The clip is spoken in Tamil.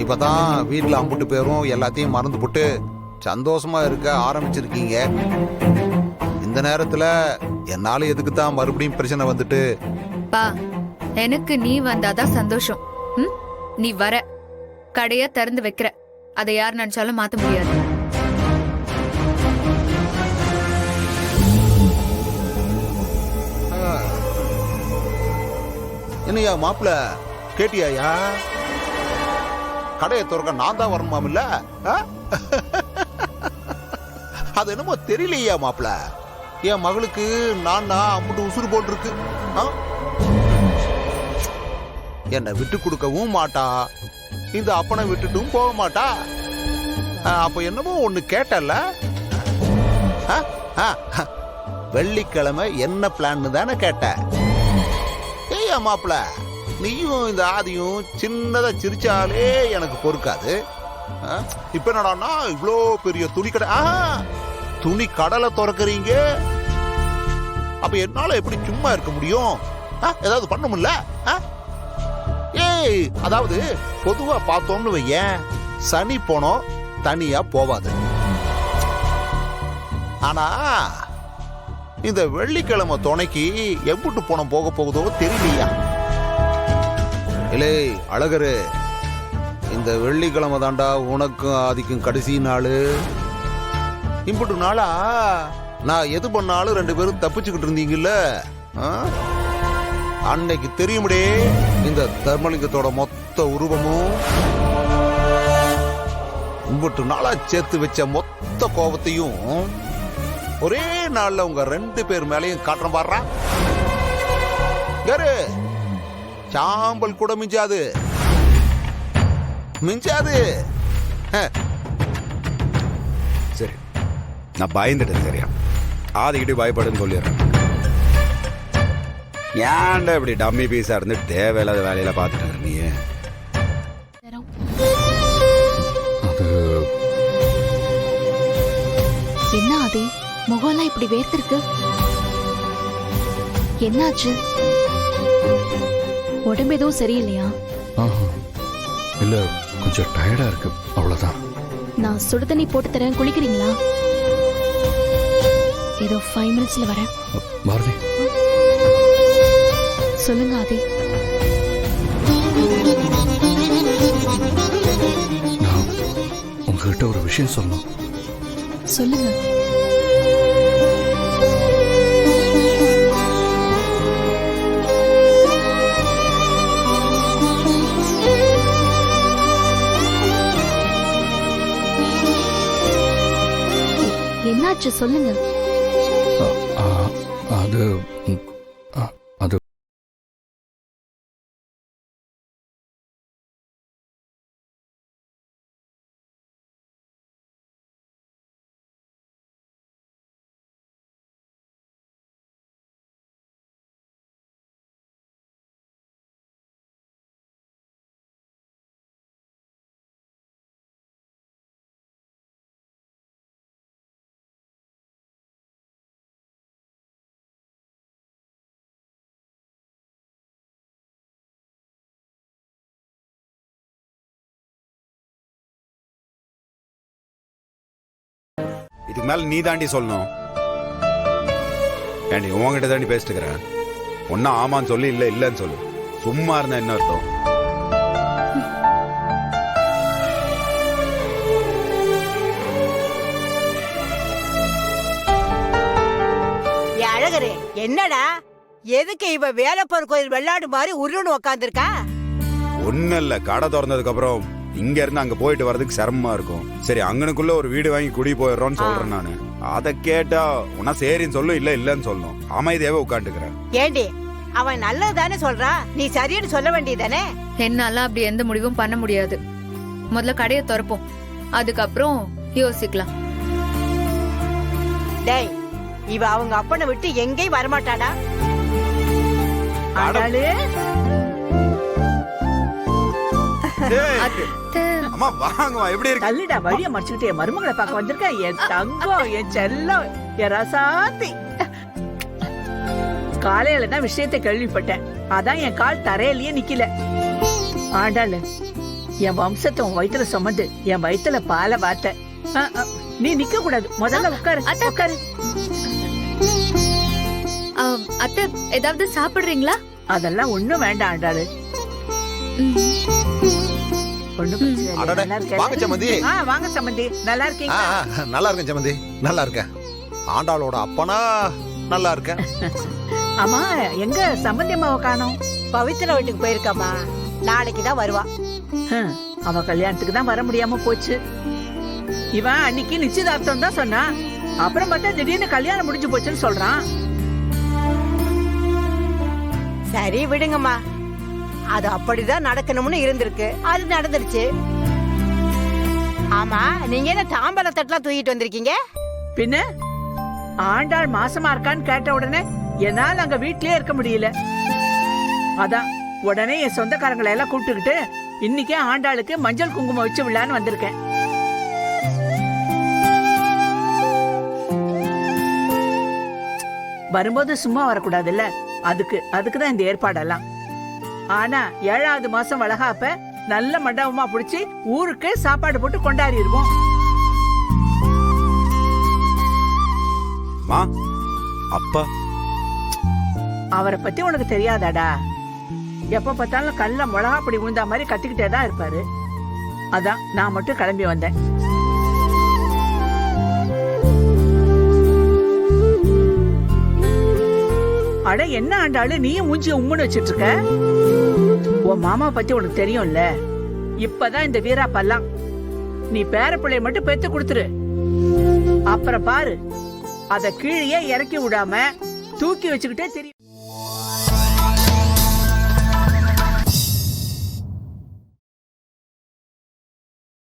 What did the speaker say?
இப்பதான் வீட்டுல அம்புட்டு பேரும் எல்லாத்தையும் மறந்து போட்டு சந்தோஷமா இருக்க ஆரம்பிச்சிருக்கீங்க. இந்த நேரத்துல என்னால எதுக்கு தான் மறுபடியும் பிரச்சனை வந்துட்டு? பா, எனக்கு நீ வந்தாதான் சந்தோஷம். நீ வர, கடைய திறந்து வைக்கிற, அதை யார் நினைச்சாலும் மாத்த முடியாது. என்னையா மாப்பிள்ள, கேட்டியாயா? கடையை திறக்க நான் தான் வரணுமாம் இல்ல? அது என்னமோ தெரியலையா மாப்பிள்ள, என் மகளுக்கு நான் அம்முட்டு உசுறு போட்டிருக்கு. என்னை விட்டு கொடுக்கவும் மாட்டா, இந்த அப்பனை விட்டுட்டும் போக மாட்டா. அப்ப என்னமோ ஒண்ணு கேட்டல, வெள்ளிக்கிழமை என்ன பிளான் தானே கேட்ட? ஏய்யா மாப்பிள்ள, நீயும் இந்த ஆதியும் சின்னதா சிரிச்சாலே எனக்கு பொறுக்காது. இப்ப என்னடான்னா இவ்வளோ பெரிய துணி கடை, துணி கடலை திறக்கிறீங்க. அப்ப என்னால எப்படி சும்மா இருக்க முடியும்? ஏதாவது பண்ணும்ல? ஏய், அதாவது பொதுவா பார்த்தோம்னு வையேன், சனி போனோம் தனியா போவாது. ஆனா இந்த வெள்ளிக்கிழமை துணைக்கு எம்புட்டு போனோம் போக போகுதோ தெரியலையா? இல்லை அழகரு, இந்த வெள்ளிக்கிழமை தாண்டா உனக்கும் ஆதிக்கும் கடைசி நாள். இம்புட்டு நாளா நான் எது பண்ணாலும் 2 பேரும் தப்பிச்சுக்கிட்டு இருந்தீங்கல்ல. அன்னைக்கு தெரியும்டே இந்த தர்மலிங்கத்தோட மொத்த உருவமும், இம்புட்டு நாளா சேர்த்து வச்ச மொத்த கோபத்தையும் ஒரே நாள்ல உங்க 2 பேர் மேலையும் காட்டுறேன் பாடுறா. சாம்பல் கூட மிஞ்சாது, மிஞ்சாது. சரி, நான் பயந்துட்டேன். சரியா, ஆதிக்கிட்டு பயப்படுன்னு சொல்லிடுறேன். ஏன்டா இப்படி டம்மி பீஸா இருந்து தேவையில்லாத வேலையில பாத்துட்டு நீ? என்ன ஆதி, முகம்லாம் இப்படி வேர்த்திருக்கு? என்னாச்சு? உடம்பு எதுவும் சரியில்லையா? இல்ல, கொஞ்சம் டயர்டா இருக்கு, அவ்வளவுதான். நான் சுடு தண்ணி போட்டு தரேன், குளிக்கிறீங்களா? ஏதோ 5 மினிட்ஸ்ல வரேன். பாரதி, சொல்லுங்க ஆதி. நான் உங்ககிட்ட ஒரு விஷயம் சொல்லணும். சொல்லுங்க. என்னாச்சு சொல்லுங்க. அது அது இதுக்கு மேல நீ தாண்டி சொல்லணும். ஏண்டி உங்ககிட்ட தாண்டி பேசிட்டுக்கிறேன். ஒன்னா ஆமான்னு சொல்லி, இல்ல இல்லன்னு சொல்லு. சும்மா இருந்தா என்ன அர்த்தம்? அழகரே, என்னடா எதுக்கு இவ வேலப்பர் கோயில் வெள்ளாடு மாதிரி உருன்னு உக்காந்துருக்கா? ஒன்னும் இல்ல, கடை திறந்ததுக்கு அப்புறம் இங்க இருந்து அங்க போயிட்டு வர்றதுக்கு சிரமமா இருக்கும். சரி, அங்கனுக்குள்ள ஒரு வீடு வாங்கி குடி போயிடுறோம்னு சொல்றேன் நானு. அத கேட்டா உன்னா சரின்னு சொல்லு, இல்ல இல்லன்னு சொல்லணும். அமைதியாவே உட்காந்துக்கிறேன். ஏண்டி, அவன் நல்லதுதானே சொல்றான், நீ சரின்னு சொல்ல வேண்டியதானே? என்னால அப்படி எந்த முடிவும் பண்ண முடியாது. முதல்ல கடையை திறப்போம், அதுக்கப்புறம் யோசிக்கலாம். டேய், இவ அவங்க அப்பனை விட்டு எங்கேயும் வரமாட்டாடா. அம்மா வாங்கம்மா, எப்படி இருக்கு? தள்ளிடா, வழிய மறைச்சுக்கிட்டே மருமகளை பார்க்க வந்திருக்க. என் தங்கம், என் செல்லம், என் ரசாத்தி. காலையில தான் விஷயத்தை கேள்விப்பட்டேன். அதான் என் கால் தரையிலேயே நிக்கல. ஆண்டாளு, என் வம்சத்தை உன் வயித்துல சுமந்து என் வயித்துல பாலை வாத்த. நீ நிக்க கூடாது, முதல்ல உட்காரு உட்காரு. அத்தை ஏதாவது சாப்பிடுறீங்களா? அதெல்லாம் ஒண்ணும் வேண்டாம் ஆண்டாளு. ஒண்ணும் பிரச்சனை இல்லை. அடடே, நல்லா வாங்க இருக்கேன். சம்மந்தி. வாங்க சம்பந்தி, நல்லா இருக்கீங்க? நல்லா இருக்கேன் சம்மந்தி, நல்லா இருக்கேன். ஆண்டாளோட அப்பனா நல்லா இருக்கேன். ஆமா, எங்க சம்பந்தி அம்மாவை காணோம்? பவித்ரா வீட்டுக்கு போயிருக்காமா, நாளைக்கு தான் வருவா. அவ கல்யாணத்துக்கு தான் வர முடியாம போச்சு. இவன் அன்னைக்கு நிச்சயதார்த்தம் தான் சொன்னா, அப்புறம் பார்த்தா திடீர்னு கல்யாணம் முடிஞ்சு போச்சுன்னு சொல்றான். சரி விடுங்கம்மா, அது அப்படிதான் நடக்கணும்னு இருந்திருக்கு, அது நடந்துருச்சு. ஆமா, நீங்க என்ன தாம்பல தட்டுலாம் தூக்கிட்டு வந்திருக்கீங்க? பின்ன ஆண்டாள் மாசமா இருக்கான்னு கேட்ட உடனே என்னால அங்க வீட்லயே இருக்க முடியல. அதான் உடனே என் சொந்தக்காரங்களை எல்லாம் கூப்பிட்டுக்கிட்டு இன்னைக்கே ஆண்டாளுக்கு மஞ்சள் குங்குமம் வச்சு விழான்னு வந்திருக்கேன். வரும்போது சும்மா வரக்கூடாதுல்ல, அதுக்குதான் இந்த ஏற்பாடெல்லாம். ஆனா 7வது மாசம் வளகாப்ப நல்ல மண்டபமா புடிச்சு ஊருக்கே சாப்பாடு போட்டு கொண்டாடிடுவோம். மா, அப்பா அவரை பத்தி உனக்கு தெரியாதாடா? எப்ப பார்த்தாலும் கல்ல மிளகா பொடி விழுந்தா மாதிரி கத்திக்கிட்டே தான் இருப்பாரு. அதான் நான் மட்டும் கிளம்பி வந்தேன். அட என்ன ஆண்டாளு, நீயும் மூஞ்சிய உம்முன்னு வச்சிட்டு இருக்க? உன் மாமா பத்தி உனக்கு தெரியும்ல, இப்பதான் இந்த வீரா பல்லாம். நீ பேர பிள்ளைய மட்டும் பெத்து கொடுத்துரு, அப்புறம் பாரு, அத கீழே இறக்கி விடாம தூக்கி வச்சுக்கிட்டே தெரியும்.